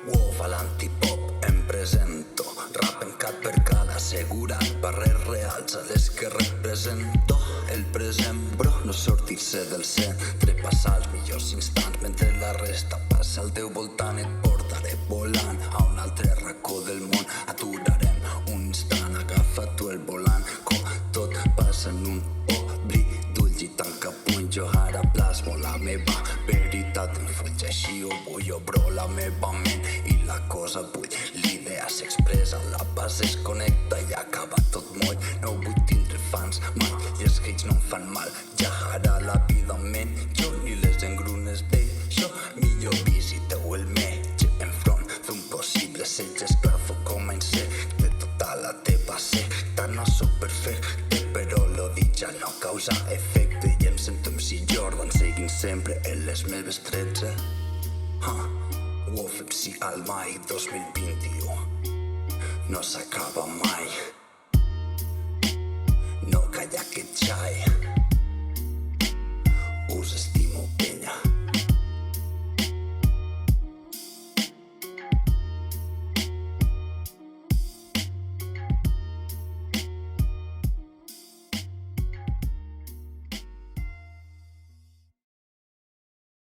Wow, a l'antipop em presento, rap en cap per cada assegurat, barres reals a les que represento. El present, bro, no sortir-se del centre, passar els millors instants mentre la resta passa al teu voltant. Et portaré volant a un altre racó del món, aturarem un instant, agafa tu el volant, com tot passa en un oblit d'ulls i tanca puny. Jo ara plasmo la meva veritat en fulls, així ho vull jo, bro, la meva ment i la cosa bull. L'idea s'expressa, la base es connecta i acaba tot moll. No vull tindre fans mai i els hates no em fan mal. Ja ara la vida ment, jo ni les engrunes d'això. Millor visiteu el metge enfront d'un possible setge. Esclavo com a insecte, tota la teva secta. No sóc perfecte, però lo dit ja no causa efecte. I em sento MC Jordan seguint sempre en les meves 13. Wolf MC al mai 2021 no s'acaba mai. No calla que xai.